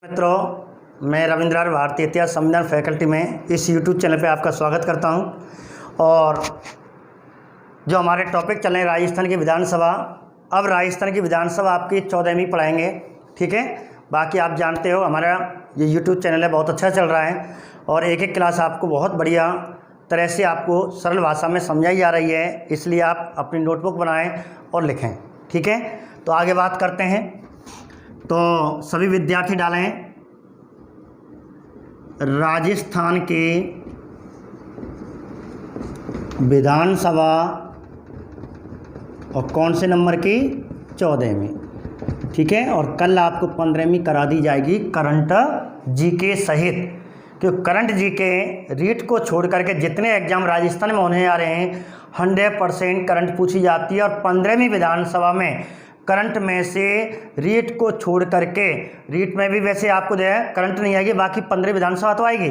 मित्रों, मैं रविंद्र भारतीय इतिहास संविधान फैकल्टी में इस यूट्यूब चैनल पे आपका स्वागत करता हूं। और जो हमारे टॉपिक चल रहे हैं राजस्थान की विधानसभा, अब राजस्थान की विधानसभा आपकी 14वीं पढ़ाएंगे, ठीक है। बाकी आप जानते हो हमारा ये यूट्यूब चैनल है, बहुत अच्छा चल रहा है और एक एक क्लास आपको बहुत बढ़िया तरह से आपको सरल भाषा में समझाई जा रही है, इसलिए आप अपनी नोटबुक बनाएं और लिखें, ठीक है। तो आगे बात करते हैं। तो सभी विद्यार्थी डालें राजस्थान की विधानसभा और कौन से नंबर की 14वीं, ठीक है। और कल आपको 15वीं करा दी जाएगी करंट जीके सहित, क्योंकि करंट जीके रीट को छोड़ करके जितने एग्जाम राजस्थान में होने जा रहे हैं 100% करंट पूछी जाती है। और 15वीं विधानसभा में करंट में से रीट को छोड़ करके, रीट में भी वैसे आपको जो है करंट नहीं आएगी, बाकी 15 विधानसभा तो आएगी।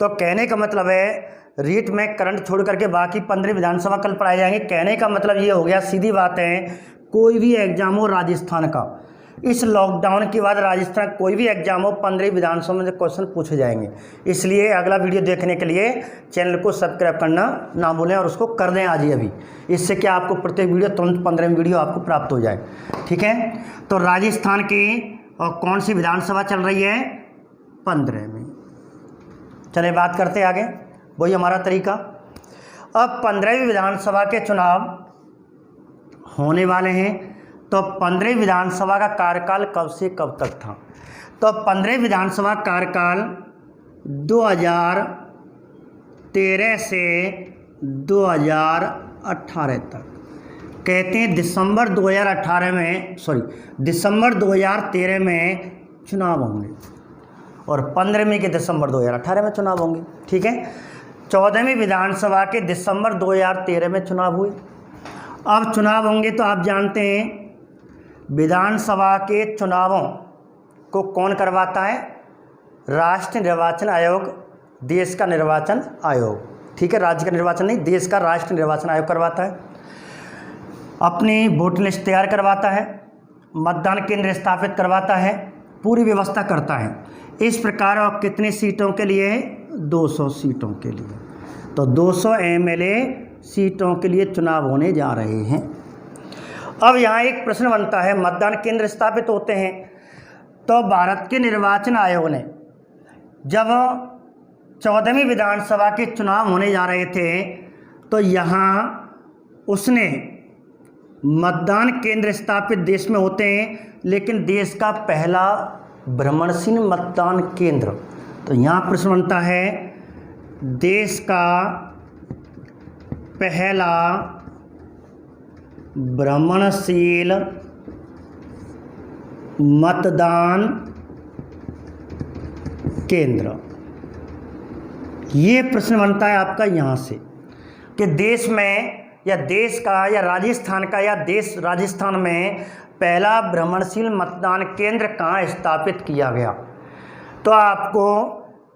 तो कहने का मतलब है रीट में करंट छोड़ करके बाकी 15 विधानसभा कल पढ़ाए जाएंगे। कहने का मतलब ये हो गया, सीधी बात है, कोई भी एग्जाम हो राजस्थान का, इस लॉकडाउन के बाद राजस्थान कोई भी एग्जाम हो 15 विधानसभा में क्वेश्चन पूछे जाएंगे। इसलिए अगला वीडियो देखने के लिए चैनल को सब्सक्राइब करना ना भूलें और उसको कर दें आज ही अभी। इससे क्या आपको प्रत्येक वीडियो तुरंत 15वीं वीडियो आपको प्राप्त हो जाए, ठीक है। तो राजस्थान की और कौन सी विधानसभा चल रही है? 15वीं। चलिए बात करते हैं आगे, वही हमारा तरीका। अब 15वीं विधानसभा के चुनाव होने वाले हैं। तो 15वीं विधानसभा का कार्यकाल कब से कब तक था? तो 15वीं विधानसभा कार्यकाल 2013 से 2018 तक। कहते हैं दिसंबर 2013 में चुनाव होंगे और 15वीं के दिसंबर 2018 में चुनाव होंगे, ठीक है। 14वीं विधानसभा के दिसंबर 2013 में चुनाव हुए। अब चुनाव होंगे तो आप जानते हैं विधानसभा के चुनावों को कौन करवाता है? राष्ट्रीय निर्वाचन आयोग, देश का निर्वाचन आयोग, ठीक है। राज्य का निर्वाचन नहीं, देश का राष्ट्रीय निर्वाचन आयोग करवाता है। अपनी वोट लिस्ट तैयार करवाता है, मतदान केंद्र स्थापित करवाता है, पूरी व्यवस्था करता है। इस प्रकार और कितनी सीटों के लिए? 200 सीटों के लिए। तो 200 MLA सीटों के लिए चुनाव होने जा रहे हैं। अब यहाँ एक प्रश्न बनता है, मतदान केंद्र स्थापित होते हैं तो भारत के निर्वाचन आयोग ने जब 14वीं विधानसभा के चुनाव होने जा रहे थे तो यहाँ उसने मतदान केंद्र स्थापित देश में होते हैं, लेकिन देश का पहला भ्रमणशील मतदान केंद्र। तो यहाँ प्रश्न बनता है, देश का पहला भ्रमणशील मतदान केंद्र, ये प्रश्न बनता है आपका यहाँ से कि देश में या देश का या राजस्थान का या देश राजस्थान में पहला भ्रमणशील मतदान केंद्र कहाँ स्थापित किया गया। तो आपको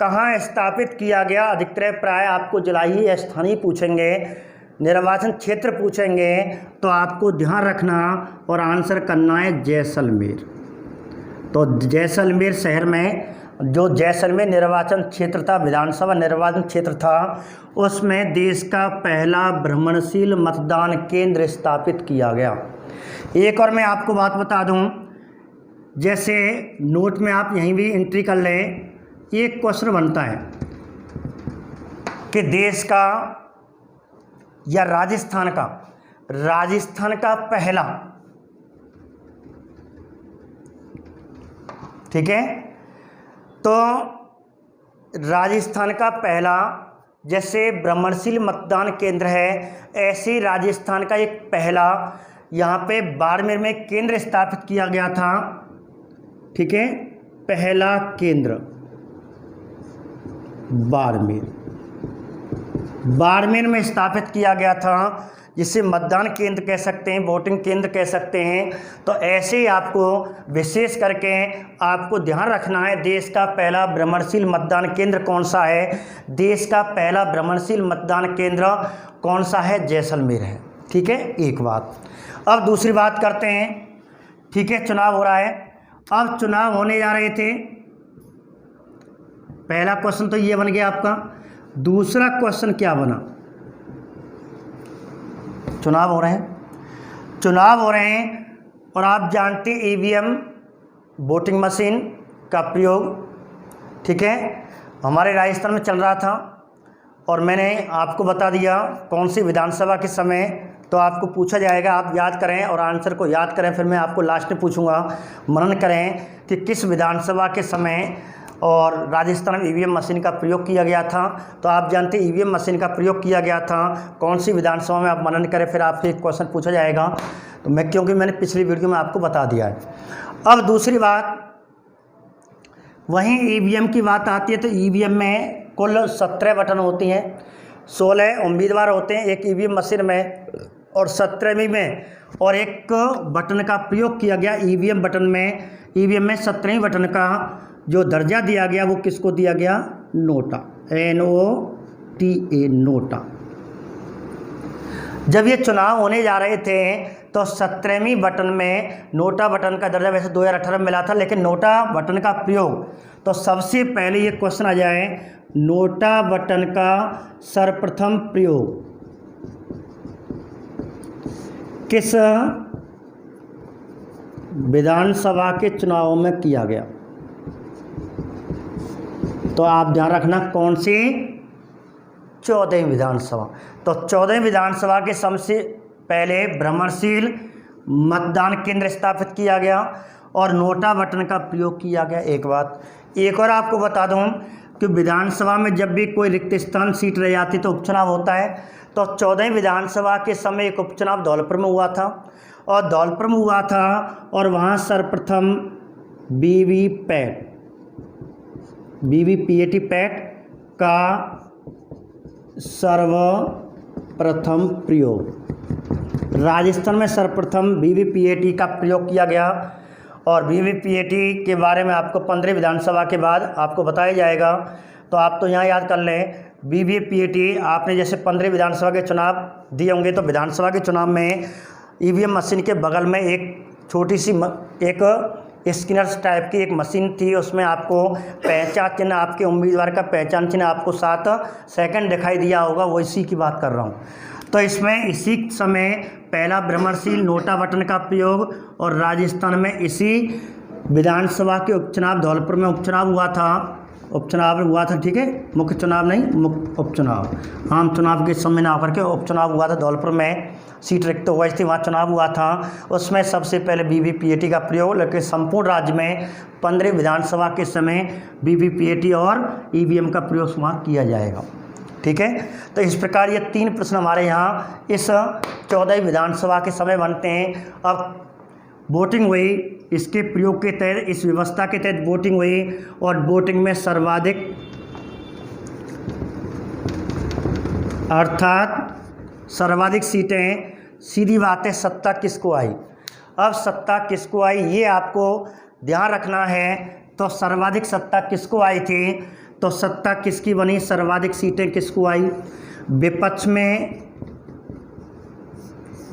कहाँ स्थापित किया गया, अधिकतर प्राय आपको जिला ही स्थानीय पूछेंगे, निर्वाचन क्षेत्र पूछेंगे, तो आपको ध्यान रखना और आंसर करना है जैसलमेर। तो जैसलमेर शहर में जो जैसलमेर निर्वाचन क्षेत्र था, विधानसभा निर्वाचन क्षेत्र था, उसमें देश का पहला भ्रमणशील मतदान केंद्र स्थापित किया गया। एक और मैं आपको बात बता दूं, जैसे नोट में आप यहीं भी एंट्री कर लें, एक क्वेश्चन बनता है कि देश का या राजस्थान का पहला, ठीक है। तो राजस्थान का पहला जैसे भ्रमणशील मतदान केंद्र है, ऐसे राजस्थान का एक पहला यहाँ पे बाड़मेर में केंद्र स्थापित किया गया था, ठीक है। पहला केंद्र बाड़मेर में स्थापित किया गया था, जिसे मतदान केंद्र कह सकते हैं, वोटिंग केंद्र कह सकते हैं। तो ऐसे ही आपको विशेष करके आपको ध्यान रखना है, देश का पहला भ्रमणशील मतदान केंद्र कौन सा है? देश का पहला भ्रमणशील मतदान केंद्र कौन सा है? जैसलमेर है, ठीक है। एक बात। अब दूसरी बात करते हैं, ठीक है। चुनाव हो रहा है, अब चुनाव होने जा रहे थे पहला क्वेश्चन तो ये बन गया आपका। दूसरा क्वेश्चन क्या बना, चुनाव हो रहे हैं और आप जानते हैं ईवीएम वोटिंग मशीन का प्रयोग, ठीक है, हमारे राजस्थान में चल रहा था और मैंने आपको बता दिया कौन सी विधानसभा के समय। तो आपको पूछा जाएगा, आप याद करें और आंसर को याद करें, फिर मैं आपको लास्ट में पूछूंगा, मनन करें कि किस विधानसभा के समय और राजस्थान में ईवीएम मशीन का प्रयोग किया गया था। तो आप जानते हैं ईवीएम मशीन का प्रयोग किया गया था कौन सी विधानसभा में, आप मनन करें, फिर आपसे एक क्वेश्चन पूछा जाएगा। तो मैं, क्योंकि मैंने पिछली वीडियो में आपको बता दिया है। अब दूसरी बात, वहीं ईवीएम की बात आती है तो ईवीएम में कुल 17 बटन होती हैं, 16 उम्मीदवार होते हैं एक ईवीएम मशीन में और 17वीं में, और एक बटन का प्रयोग किया गया ईवीएम बटन में। ईवीएम में 17वें बटन का जो दर्जा दिया गया वो किसको दिया गया, नोटा, NOTA, नोटा। जब ये चुनाव होने जा रहे थे तो 17वीं बटन में नोटा बटन का दर्जा वैसे 2018 में मिला था, लेकिन नोटा बटन का प्रयोग, तो सबसे पहले ये क्वेश्चन आ जाए, नोटा बटन का सर्वप्रथम प्रयोग किस विधानसभा के चुनाव में किया गया। तो आप ध्यान रखना कौन सी, 14वीं विधानसभा। तो 14वीं विधानसभा के सबसे पहले भ्रमणशील मतदान केंद्र स्थापित किया गया और नोटा बटन का प्रयोग किया गया। एक बात एक और आपको बता दूं कि विधानसभा में जब भी कोई रिक्त स्थान सीट रह जाती तो उपचुनाव होता है। तो 14वीं विधानसभा के समय एक उपचुनाव धौलपुर में हुआ था और धौलपुर में हुआ था और वहाँ सर्वप्रथम वीवीपैट का सर्वप्रथम प्रयोग, राजस्थान में सर्वप्रथम वीवीपैट का प्रयोग किया गया। और वीवीपैट के बारे में आपको 15 विधानसभा के बाद आपको बताया जाएगा। तो आप तो यहाँ याद कर लें, वीवीपैट आपने जैसे 15 विधानसभा के चुनाव दिए होंगे तो विधानसभा के चुनाव में ईवीएम मशीन के बगल में एक छोटी सी एक स्कैनर्स टाइप की एक मशीन थी, उसमें आपको पहचान चिन्ह, आपके उम्मीदवार का पहचान चिन्ह आपको 7 सेकंड दिखाई दिया होगा, वो इसी की बात कर रहा हूँ। तो इसमें इसी समय पहला भ्रमणशील नोटा बटन का प्रयोग और राजस्थान में इसी विधानसभा के उपचुनाव, धौलपुर में उपचुनाव हुआ था, ठीक है, मुख्य चुनाव नहीं, उपचुनाव, आम चुनाव के समय ना होकर के उपचुनाव हुआ था। धौलपुर में सीट रिक्त हो गई थी, वहाँ चुनाव हुआ था, उसमें सबसे पहले वीवीपैट का प्रयोग, लेकिन संपूर्ण राज्य में 15 विधानसभा के समय वीवीपैट और ईवीएम का प्रयोग वहाँ किया जाएगा, ठीक है। तो इस प्रकार ये 3 प्रश्न हमारे यहाँ इस 14वीं विधानसभा के समय बनते हैं। अब वोटिंग हुई, इसके प्रयोग के तहत, इस व्यवस्था के तहत वोटिंग हुई और वोटिंग में सर्वाधिक, अर्थात सर्वाधिक सीटें, सीधी बात है सत्ता किसको आई। अब सत्ता किसको आई ये आपको ध्यान रखना है। तो सर्वाधिक सत्ता किसको आई थी, तो सत्ता किसकी बनी, सर्वाधिक सीटें किसको आई, विपक्ष में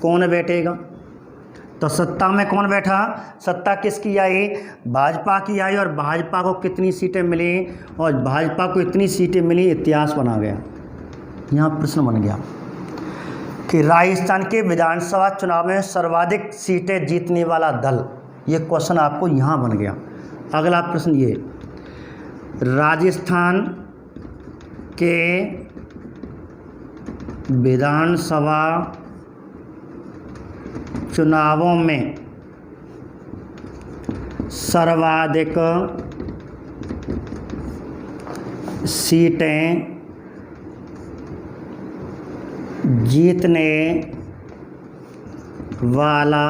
कौन बैठेगा, तो सत्ता में कौन बैठा, सत्ता किसकी आई, भाजपा की आई। और भाजपा को कितनी सीटें मिली, और भाजपा को इतनी सीटें मिली, इतिहास बना गया। यहाँ प्रश्न बन गया कि राजस्थान के विधानसभा चुनाव में सर्वाधिक सीटें जीतने वाला दल, ये क्वेश्चन आपको यहाँ बन गया। अगला प्रश्न ये, राजस्थान के विधानसभा चुनावों में सर्वाधिक सीटें जीतने वाला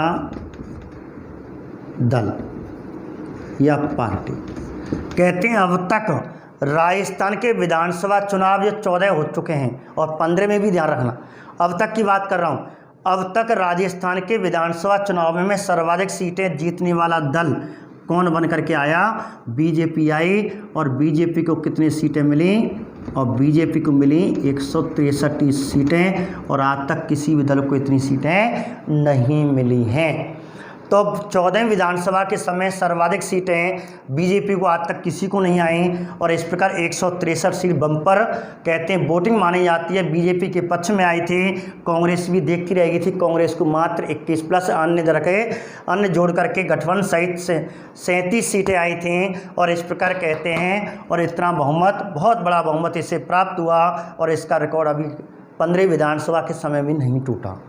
दल या पार्टी। कहते हैं अब तक राजस्थान के विधानसभा चुनाव जो 14 हो चुके हैं और 15 में भी ध्यान रखना, अब तक की बात कर रहा हूँ। अब तक राजस्थान के विधानसभा चुनाव में सर्वाधिक सीटें जीतने वाला दल कौन बन करके आया, बीजेपी आई। और बीजेपी को कितनी सीटें मिली, और बीजेपी को मिली 163 सीटें, और आज तक किसी भी दल को इतनी सीटें नहीं मिली हैं। तो 14वीं विधानसभा के समय सर्वाधिक सीटें बीजेपी को आज तक किसी को नहीं आई और इस प्रकार 163 सीट बम्पर कहते हैं वोटिंग मानी जाती है बीजेपी के पक्ष में आई थी। कांग्रेस भी देखती रहेगी थी, कांग्रेस को मात्र 21 प्लस अन्य जोड़ करके गठबंधन सहित 37 सीटें आई थीं और इस प्रकार कहते हैं और इतना बहुमत, बहुत बड़ा बहुमत इसे प्राप्त हुआ और इसका रिकॉर्ड अभी 15 विधानसभा के समय भी नहीं टूटा।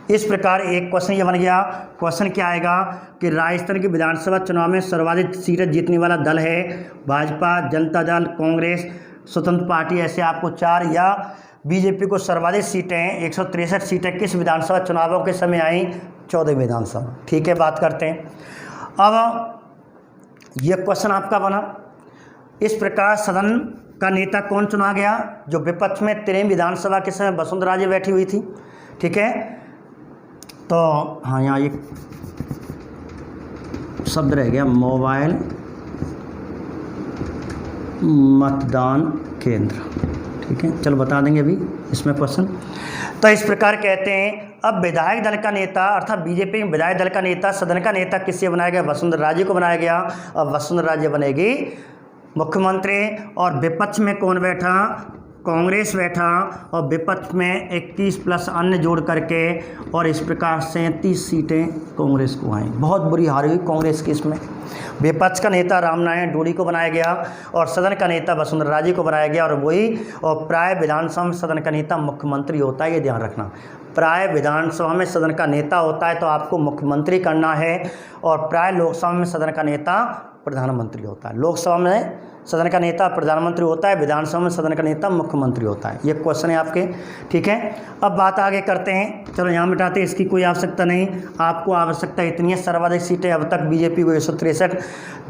इस प्रकार एक क्वेश्चन ये बन गया। क्वेश्चन क्या आएगा कि राजस्थान के विधानसभा चुनाव में सर्वाधिक सीटें जीतने वाला दल है भाजपा, जनता दल, कांग्रेस, स्वतंत्र पार्टी, ऐसे आपको 4, या बीजेपी को सर्वाधिक सीटें 163 सीटें किस विधानसभा चुनावों के समय आई? 14 विधानसभा। ठीक है, बात करते हैं। अब यह क्वेश्चन आपका बना। इस प्रकार सदन का नेता कौन चुना गया? जो विपक्ष में 13 विधानसभा के समय वसुंधरा राजे बैठी हुई थी। ठीक है, तो हाँ, यहाँ एक शब्द रह गया, मोबाइल मतदान केंद्र। ठीक है, चलो बता देंगे अभी इसमें क्वेश्चन। तो इस प्रकार कहते हैं अब विधायक दल का नेता अर्थात बीजेपी में विधायक दल का नेता, सदन का नेता किससे बनाया गया? वसुंधरा राजे को बनाया गया। अब वसुंधरा राजे बनेगी मुख्यमंत्री और विपक्ष में कौन बैठा? कांग्रेस बैठा और विपक्ष में 21 प्लस अन्य जोड़ करके और इस प्रकार 37 सीटें कांग्रेस को आई। बहुत बुरी हार हुई कांग्रेस की इसमें। विपक्ष का नेता रामनारायण डोडी को बनाया गया और सदन का नेता वसुंधरा राजे को बनाया गया और प्राय विधानसभा में सदन का नेता मुख्यमंत्री होता है, ये ध्यान रखना। प्राय विधानसभा में सदन का नेता होता है तो आपको मुख्यमंत्री करना है और प्राय लोकसभा में सदन का नेता प्रधानमंत्री होता है। लोकसभा में सदन का नेता प्रधानमंत्री होता है, विधानसभा में सदन का नेता मुख्यमंत्री होता है। ये क्वेश्चन है आपके। ठीक है, अब बात आगे करते हैं। चलो यहाँ मिटाते हैं, इसकी कोई आवश्यकता नहीं। आपको आवश्यकता इतनी है, सर्वाधिक सीटें अब तक बीजेपी को 163,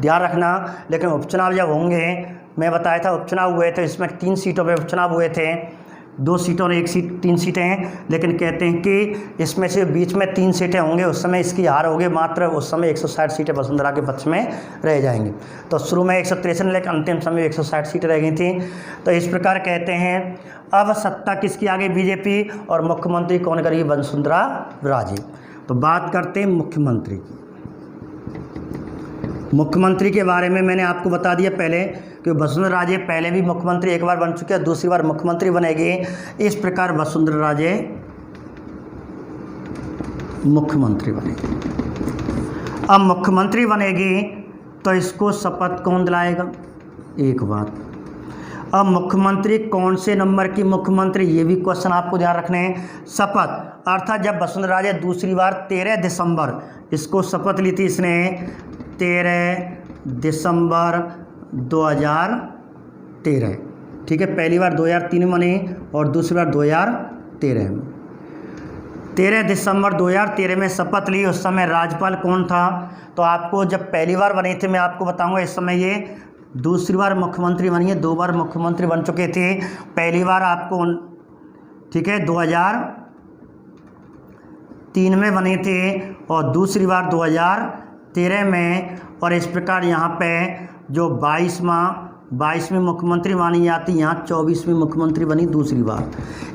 ध्यान रखना। लेकिन उपचुनाव जब होंगे, मैं बताया था उपचुनाव हुए थे, इसमें 3 सीटों पर उपचुनाव हुए थे, 2 सीटों और 1 सीट, 3 सीटें हैं। लेकिन कहते हैं कि इसमें से बीच में 3 सीटें होंगे, उस समय इसकी हार होगी, मात्र उस समय 160 सीटें वसुंधरा के पक्ष में रह जाएंगी। तो शुरू में 163 लेकिन अंतिम समय 160 सीटें रह गई थी। तो इस प्रकार कहते हैं अब सत्ता किसकी आ गई? बीजेपी। और मुख्यमंत्री कौन करेगी? वसुंधरा राजे। तो बात करते हैं मुख्यमंत्री की। मुख्यमंत्री के बारे में मैंने आपको बता दिया पहले कि वसुंधरा राजे पहले भी मुख्यमंत्री एक बार बन चुके हैं, दूसरी बार मुख्यमंत्री बनेगी। इस प्रकार वसुंधरा राजे मुख्यमंत्री बनेगी। अब मुख्यमंत्री बनेगी तो इसको शपथ कौन दिलाएगा? एक बात। अब मुख्यमंत्री कौन से नंबर की मुख्यमंत्री, ये भी क्वेश्चन आपको ध्यान रखने हैं। शपथ अर्थात जब वसुंधरा राजे दूसरी बार 13 दिसंबर इसको शपथ ली थी, इसने 13 दिसंबर 2013। ठीक है, पहली बार 2003 में बनी और दूसरी बार 2013 में। 13 दिसंबर 2013 में शपथ ली। उस समय राज्यपाल कौन था? तो आपको जब पहली बार बनी थी, मैं आपको बताऊंगा, इस समय ये दूसरी बार मुख्यमंत्री बनी है, 2 बार मुख्यमंत्री बन चुके थे। पहली बार आपको, ठीक है, 2003 में बनी थी और दूसरी बार 2013 में। और इस प्रकार यहाँ पे जो 22वीं मुख्यमंत्री मानी जाती, यहाँ 24वीं मुख्यमंत्री बनी दूसरी बार।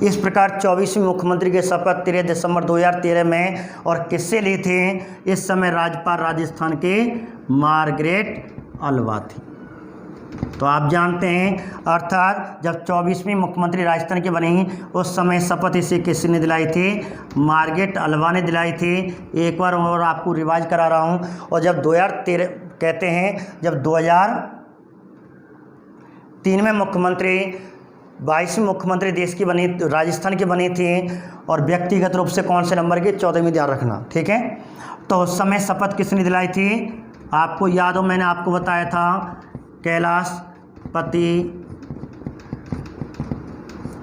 इस प्रकार 24वीं मुख्यमंत्री के शपथ 13 दिसंबर 2013 में और किससे ली थी? इस समय राज्यपाल राजस्थान के मार्गरेट अल्वा थी। तो आप जानते हैं, अर्थात जब 24वीं मुख्यमंत्री राजस्थान की बनी उस समय शपथ इसे किसने दिलाई थी? मार्गरेट अल्वा ने दिलाई थी। एक बार और आपको रिवाइज करा रहा हूँ। और जब 2013 कहते हैं, जब 2003 में मुख्यमंत्री 22वीं मुख्यमंत्री देश की बनी, राजस्थान की बनी थी और व्यक्तिगत रूप से कौन से नंबर की? 14वीं, ध्यान रखना। ठीक है, तो उस समय शपथ किसने दिलाई थी? आपको याद हो, मैंने आपको बताया था कैलाशपति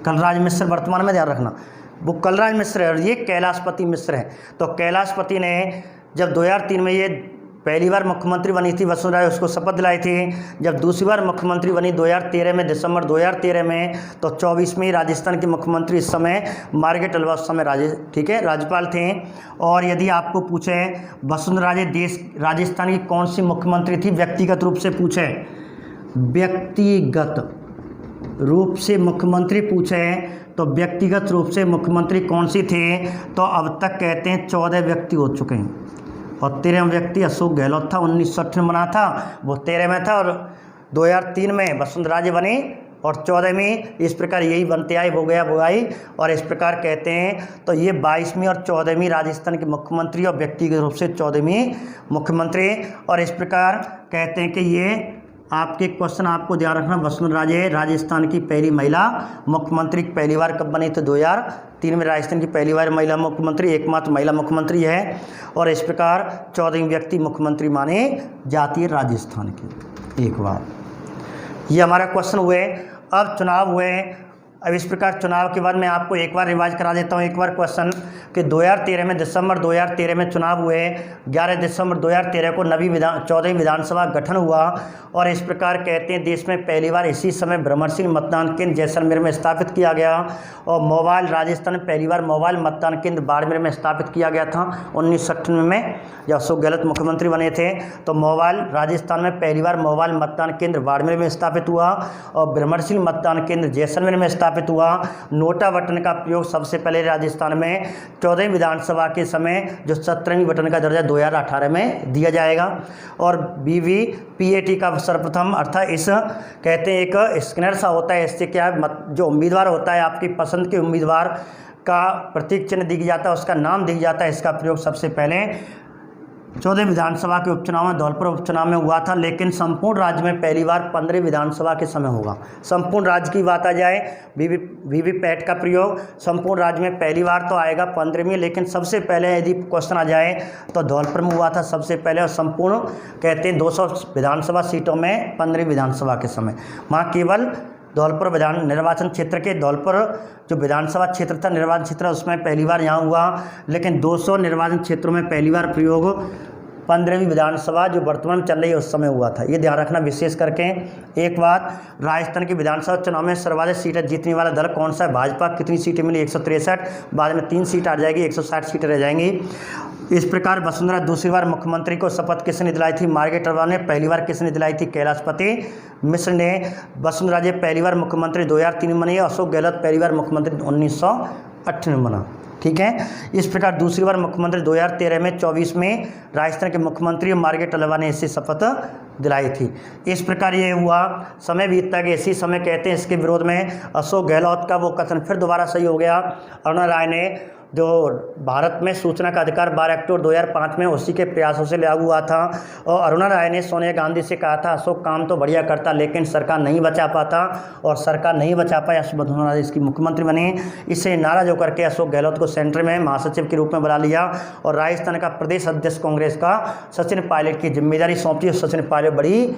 कलराज मिश्र, वर्तमान में ध्यान रखना, वो कलराज मिश्र है और ये कैलाशपति मिश्र है। तो कैलाशपति ने जब 2003 में ये पहली बार मुख्यमंत्री बनी थी वसुंधरा राजे, उसको शपथ दिलाई थी। जब दूसरी बार मुख्यमंत्री बनी 2013 में, दिसंबर 2013 में, तो 24वीं राजस्थान के मुख्यमंत्री इस समय मार्गरेट अल्वा उस समय ठीक है, राज्यपाल थे। और यदि आपको पूछे वसुंधरा राजे राजस्थान की कौन सी मुख्यमंत्री थी, व्यक्तिगत रूप से पूछे, व्यक्तिगत रूप से मुख्यमंत्री पूछे तो व्यक्तिगत रूप से मुख्यमंत्री कौन सी थे? तो अब तक कहते हैं 14 व्यक्ति हो चुके हैं। और 13वां व्यक्ति अशोक गहलोत था, 1998 में बना था, वो 13 में था, और 2003 में वसुंधरा राजे बनी, और 14वीं इस प्रकार यही बनते आए, वो गया वो आई, और इस प्रकार कहते हैं। तो ये 22वीं और 14वीं राजस्थान के मुख्यमंत्री और व्यक्तिगत रूप से 14वीं मुख्यमंत्री। और इस प्रकार कहते हैं कि ये आपके क्वेश्चन आपको ध्यान रखना, वसुंधरा राजे राजस्थान की पहली महिला मुख्यमंत्री पहली बार कब बनी थी? 2003 में राजस्थान की पहली बार महिला मुख्यमंत्री, एकमात्र महिला मुख्यमंत्री है। और इस प्रकार 14वीं व्यक्ति मुख्यमंत्री माने जाती है राजस्थान की। एक बार ये हमारा क्वेश्चन हुए। अब चुनाव हुए, अब इस प्रकार चुनाव के बाद मैं आपको एक बार रिवाइज करा देता हूँ एक बार क्वेश्चन कि 2013 में दिसंबर 2013 में चुनाव हुए। 11 दिसंबर 2013 को नवी 14वीं विधानसभा गठन हुआ। और इस प्रकार कहते हैं देश में पहली बार इसी समय भ्रमणशील मतदान केंद्र जैसलमेर में स्थापित किया गया। और मोबाइल राजस्थान में पहली बार मोबाइल मतदान केंद्र बाड़मेर में स्थापित किया गया था 1998 में, जब अशोक गहलोत मुख्यमंत्री बने थे। तो मोबाइल राजस्थान में पहली बार मोबाइल मतदान केंद्र बाड़मेर में स्थापित हुआ और भ्रमणशील मतदान केंद्र जैसलमेर में स्थापित हुआ। नोटा बटन का प्रयोग सबसे पहले राजस्थान में 14वीं विधानसभा के समय जो 17वीं बटन का दर्जा 2018 में दिया जाएगा। और वीवीपीएटी का सर्वप्रथम अर्थात इस कहते हैं एक स्कैनर सा होता है, इससे क्या जो उम्मीदवार होता है आपकी पसंद के उम्मीदवार का प्रतीक चिन्ह दिख जाता है, उसका नाम दिख जाता है। इसका प्रयोग सबसे पहले 14 विधानसभा के उपचुनाव में धौलपुर उपचुनाव में हुआ था, लेकिन संपूर्ण राज्य में पहली बार 15 विधानसभा के समय होगा। संपूर्ण राज्य की बात आ जाए, वीवीपैट का प्रयोग संपूर्ण राज्य में पहली बार तो आएगा 15वीं, लेकिन सबसे पहले यदि क्वेश्चन आ जाए तो धौलपुर में हुआ था सबसे पहले। और संपूर्ण कहते हैं 200 विधानसभा सीटों में 15 विधानसभा के समय वहाँ केवल धौलपुर विधान निर्वाचन क्षेत्र के धौलपुर जो विधानसभा क्षेत्र था निर्वाचन क्षेत्र उसमें पहली बार यहाँ हुआ, लेकिन 200 निर्वाचन क्षेत्रों में पहली बार प्रयोग 15वीं विधानसभा जो वर्तमान चल रही है उस समय हुआ था। ये ध्यान रखना विशेष करके। एक बात, राजस्थान की विधानसभा चुनाव में सर्वाधिक सीटें जीतने वाला दल कौन सा है? भाजपा। कितनी सीटें मिली? 163। बाद में 3 सीट आ जाएगी, 160 सीटें रह जाएंगी। इस प्रकार वसुंधरा दूसरी बार मुख्यमंत्री को शपथ किसने दिलाई थी? मार्गारेट अग्रवाल ने। पहली बार किसने दिलाई थी? कैलाशपति मिश्र ने। वसुंधरा राजे पहली बार मुख्यमंत्री 2003 में बनी। अशोक गहलोत पहली बार मुख्यमंत्री 1998 में बना। ठीक है। इस प्रकार दूसरी बार मुख्यमंत्री 2013 में 24 में राजस्थान के मुख्यमंत्री मार्गारेट अग्रवाल ने इससे शपथ दिलाई थी। इस प्रकार ये हुआ, समय बीतता गया। इसी समय कहते हैं इसके विरोध में अशोक गहलोत का वो कथन फिर दोबारा सही हो गया। अरुणा राय ने जो भारत में सूचना का अधिकार 12 अक्टूबर 2005 में उसी के प्रयासों से लागू हुआ था। और अरुणा राय ने सोनिया गांधी से कहा था अशोक काम तो बढ़िया करता लेकिन सरकार नहीं बचा पाता, और सरकार नहीं बचा पाई, वसुंधरा राजे इसकी मुख्यमंत्री बनी। इससे नाराज होकर के अशोक गहलोत को सेंटर में महासचिव के रूप में बुला लिया और राजस्थान का प्रदेश अध्यक्ष कांग्रेस का सचिन पायलट की जिम्मेदारी सौंपी। सचिन पायलट बड़ी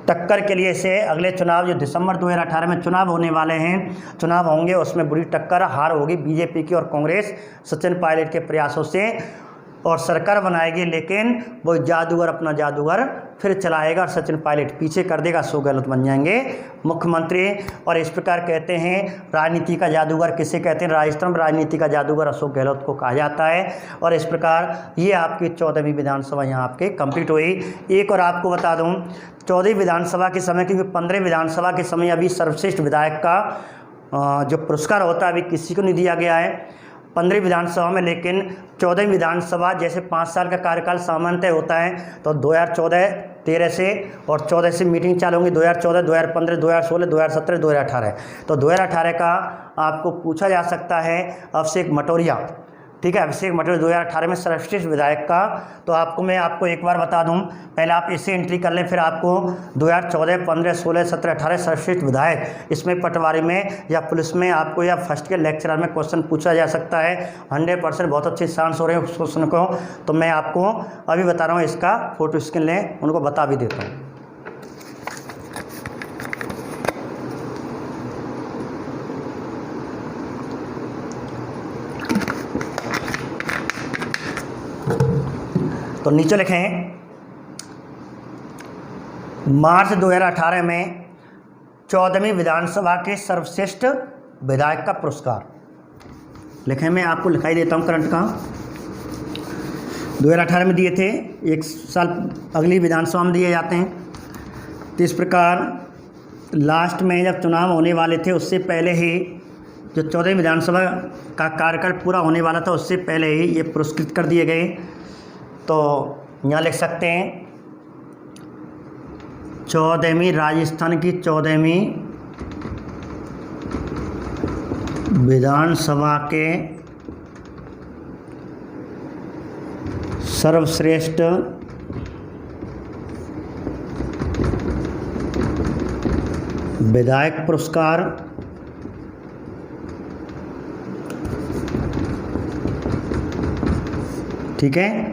टक्कर के लिए से अगले चुनाव जो दिसंबर 2018 में चुनाव होने वाले हैं, चुनाव होंगे, उसमें बुरी टक्कर हार होगी बीजेपी की और कांग्रेस सचिन पायलट के प्रयासों से और सरकार बनाएगी, लेकिन वो जादूगर अपना जादूगर फिर चलाएगा और सचिन पायलट पीछे कर देगा, अशोक गहलोत बन जाएंगे मुख्यमंत्री। और इस प्रकार कहते हैं राजनीति का जादूगर किसे कहते हैं? राजस्थान में राजनीति का जादूगर अशोक गहलोत को कहा जाता है। और इस प्रकार ये आपकी 14वीं विधानसभा यहाँ आपके कंप्लीट हुई। एक और आपको बता दूँ 14वीं विधानसभा के समय, क्योंकि 15 विधानसभा के समय अभी सर्वश्रेष्ठ विधायक का जो पुरस्कार होता है अभी किसी को नहीं दिया गया है 15 विधानसभा में, लेकिन 14वीं विधानसभा जैसे 5 साल का कार्यकाल सामान्यतः होता है, तो 2014-13 से और 14 से मीटिंग चालू होंगी, 2014, 2015, 2016, 2017, 2018। तो 2018 का आपको पूछा जा सकता है अभिषेक मटोरिया। ठीक है, अभिषेक मटोरिया 2018 में सर्वश्रेष्ठ विधायक का। तो मैं आपको एक बार बता दूं, पहले आप इसे एंट्री कर लें, फिर आपको 2014, 15, 16, 17, 18 सर्वश्रेष्ठ विधायक, इसमें पटवारी में या पुलिस में आपको या फर्स्ट के लेक्चरर में क्वेश्चन पूछा जा सकता है। 100% बहुत अच्छे चांस हो रहे हैं उस क्वेश्चन को। तो मैं आपको अभी बता रहा हूँ, इसका फोटो स्क्रीन लें, उनको बता भी देता हूँ। तो नीचे लिखें मार्च 2018 में 14वीं विधानसभा के सर्वश्रेष्ठ विधायक का पुरस्कार लिखें। मैं आपको लिखाई देता हूं करंट का। 2018 में दिए थे, एक साल अगली विधानसभा में दिए जाते हैं। तो इस प्रकार लास्ट में जब चुनाव होने वाले थे उससे पहले ही जो 14वीं विधानसभा का कार्यकाल पूरा होने वाला था उससे पहले ही ये पुरस्कृत कर दिए गए। तो यहाँ लिख सकते हैं 14वीं राजस्थान की 14वीं विधानसभा के सर्वश्रेष्ठ विधायक पुरस्कार ठीक है।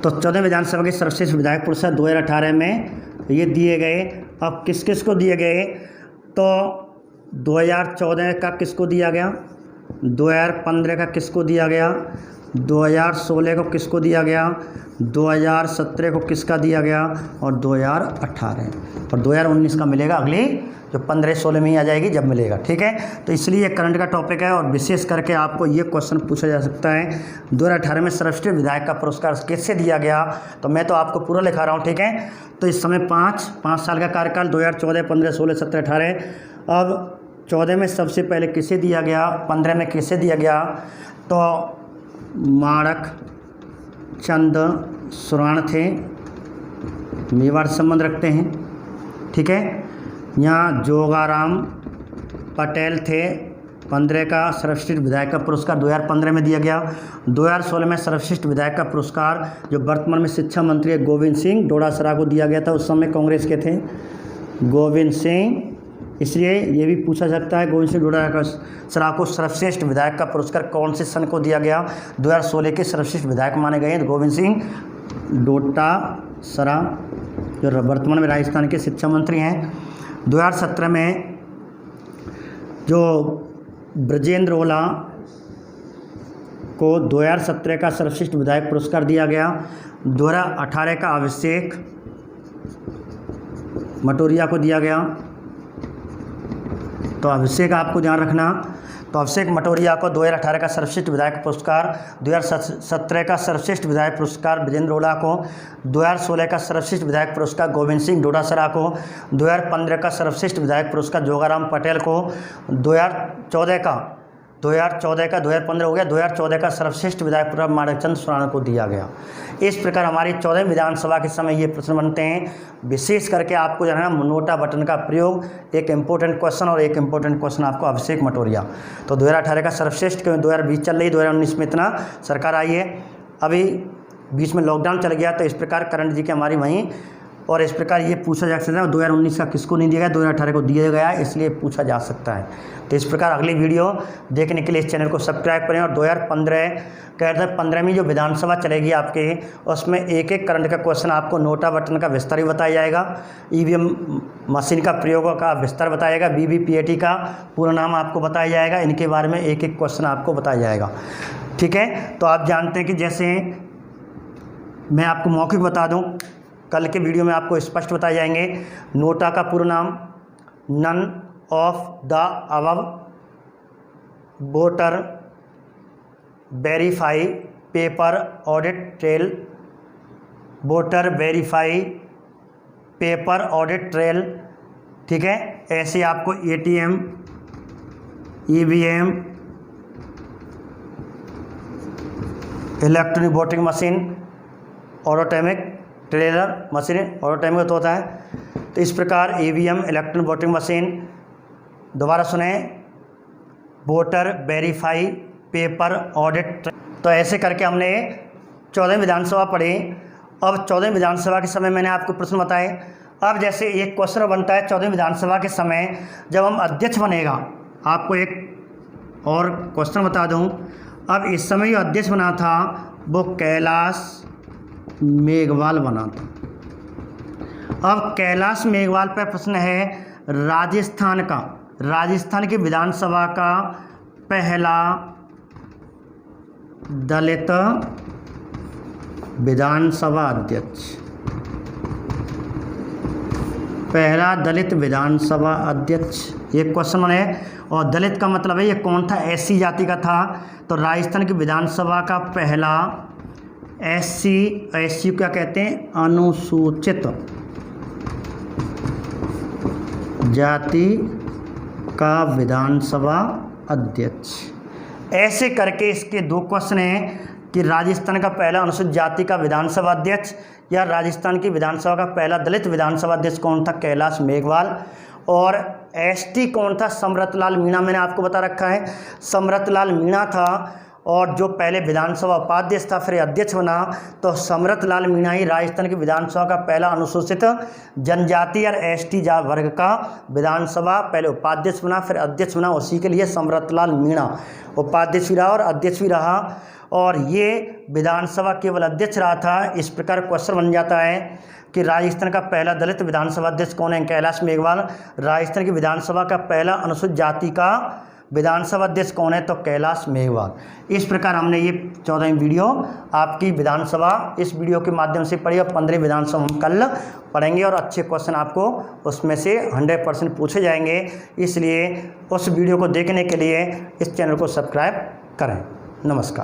तो 14 विधानसभा के सर्वश्रेष्ठ विधायक पुरस्कार 2018 में ये दिए गए। अब किस किस को दिए गए, तो 2014 का किसको दिया गया, 2015 का किसको दिया गया, 2016 को किसको दिया गया, 2017 को किसका दिया गया और 2018 और 2019 का मिलेगा अगली जो 15-16 में ही आ जाएगी जब मिलेगा। ठीक है, तो इसलिए करंट का टॉपिक है और विशेष करके आपको ये क्वेश्चन पूछा जा सकता है 2018 में सर्वश्रेष्ठ विधायक का पुरस्कार किससे दिया गया। तो मैं तो आपको पूरा लिखा रहा हूँ। ठीक है, तो इस समय 5 साल का कार्यकाल 2014, 15, 16, 17, 18। अब 14 में सबसे पहले किसे दिया गया, 15 में किसे दिया गया, तो माणक चंद सुराण थे, मेवाड़ संबंध रखते हैं। ठीक है, यहाँ जोगाराम पटेल थे। 15 का सर्वश्रेष्ठ विधायक का पुरस्कार 2015 में दिया गया। 2016 में सर्वश्रेष्ठ विधायक का पुरस्कार जो वर्तमान में शिक्षा मंत्री है गोविंद सिंह डोटासरा को दिया गया था। उस समय कांग्रेस के थे गोविंद सिंह, इसलिए ये भी पूछा सकता है गोविंद सिंह डोटासरा को सर्वश्रेष्ठ विधायक का पुरस्कार कौन से सन को दिया गया। 2016 के सर्वश्रेष्ठ विधायक माने गए गोविंद सिंह डोटासरा जो वर्तमान में राजस्थान के शिक्षा मंत्री हैं। 2017 में जो ब्रजेंद्र ओला को 2017 का सर्वश्रेष्ठ विधायक पुरस्कार दिया गया। 2018 का अभिषेक मटोरिया को दिया गया। तो अभिषेक आपको ध्यान रखना, तो अभिषेक मटोरिया को 2018 का सर्वश्रेष्ठ विधायक पुरस्कार, 2017 का सर्वश्रेष्ठ विधायक पुरस्कार ब्रजेंद्र ओला को, 2016 का सर्वश्रेष्ठ विधायक पुरस्कार गोविंद सिंह डोटासरा को, 2015 का सर्वश्रेष्ठ विधायक पुरस्कार जोगाराम पटेल को, 2014 का 2015 हो गया, 2014 का सर्वश्रेष्ठ विधायक पुरस्कार माणकचंद सुराण को दिया गया। इस प्रकार हमारी 14 विधानसभा के समय ये प्रश्न बनते हैं। विशेष करके आपको जो है ना नोटा बटन का प्रयोग, एक इम्पोर्टेंट क्वेश्चन और एक इम्पोर्टेंट क्वेश्चन आपको अभिषेक मटोरिया। तो 2018 का सर्वश्रेष्ठ, 2020 चल रही, 2019 में इतना सरकार आई है, अभी बीच में लॉकडाउन चल गया। तो इस प्रकार करंट जी की हमारी वहीं, और इस प्रकार ये पूछा जा सकता है 2019 का किसको नहीं दिया गया, 2018 को दिया गया, इसलिए पूछा जा सकता है। तो इस प्रकार अगली वीडियो देखने के लिए इस चैनल को सब्सक्राइब करें। और 2015 जो विधानसभा चलेगी आपके, उसमें एक एक करंट का क्वेश्चन आपको नोटा बटन का विस्तार ही बताया जाएगा, ईवीएम मशीन का प्रयोग का विस्तार बताया जाएगा, वीवीपीएटी का पूरा नाम आपको बताया जाएगा, इनके बारे में एक एक क्वेश्चन आपको बताया जाएगा। ठीक है, तो आप जानते हैं कि जैसे मैं आपको मौखिक बता दूँ, कल के वीडियो में आपको स्पष्ट बताए जाएंगे। नोटा का पूरा नाम none of the above voter verify paper audit trail, voter verify paper audit trail. ठीक है, ऐसे आपको ATM, EVM, electronic voting machine, automatic trailer machine, automatic तो होता है। तो इस प्रकार ईवीएम, इलेक्ट्रॉनिक वोटिंग मशीन, दोबारा सुने, वोटर वेरीफाई पेपर ऑडिट। तो ऐसे करके हमने 14 विधानसभा पढ़ी। अब 14 विधानसभा के समय मैंने आपको प्रश्न बताए। अब जैसे एक क्वेश्चन बनता है 14 विधानसभा के समय जब हम अध्यक्ष बनेगा, आपको एक और क्वेश्चन बता दूं। अब इस समय जो अध्यक्ष बना था वो कैलाश मेघवाल बना था। अब कैलाश मेघवाल पर प्रश्न है राजस्थान की विधानसभा का पहला दलित विधानसभा अध्यक्ष, पहला दलित विधानसभा अध्यक्ष, ये क्वेश्चन है। और दलित का मतलब है ये कौन था, एससी जाति का था। तो राजस्थान की विधानसभा का पहला एससी क्या कहते हैं, अनुसूचित जाति का विधानसभा अध्यक्ष। ऐसे करके इसके 2 क्वेश्चन हैं। कि राजस्थान का पहला अनुसूचित जाति का विधानसभा अध्यक्ष या राजस्थान की विधानसभा का पहला दलित विधानसभा अध्यक्ष कौन था? कैलाश मेघवाल। और एसटी कौन था? समरतलाल मीणा। मैंने आपको बता रखा है समरतलाल मीणा था। और जो पहले विधानसभा उपाध्यक्ष था फिर अध्यक्ष बना, तो समरतलाल मीणा ही राजस्थान की विधानसभा का पहला अनुसूचित जनजाति और एसटी वर्ग का विधानसभा पहले उपाध्यक्ष बना फिर अध्यक्ष बना। उसी के लिए समरतलाल मीणा उपाध्यक्ष भी रहा और अध्यक्ष भी रहा। और ये विधानसभा केवल अध्यक्ष रहा था। इस प्रकार क्वेश्चन बन जाता है कि राजस्थान का पहला दलित विधानसभा अध्यक्ष कौन है? कैलाश मेघवाल। राजस्थान की विधानसभा का पहला अनुसूचित जाति का विधानसभा अध्यक्ष कौन है? तो कैलाश मेघवाल। इस प्रकार हमने ये 14वीं वीडियो आपकी विधानसभा इस वीडियो के माध्यम से पढ़ी और 15वीं विधानसभा हम कल पढ़ेंगे और अच्छे क्वेश्चन आपको उसमें से 100% पूछे जाएंगे। इसलिए उस वीडियो को देखने के लिए इस चैनल को सब्सक्राइब करें। नमस्कार।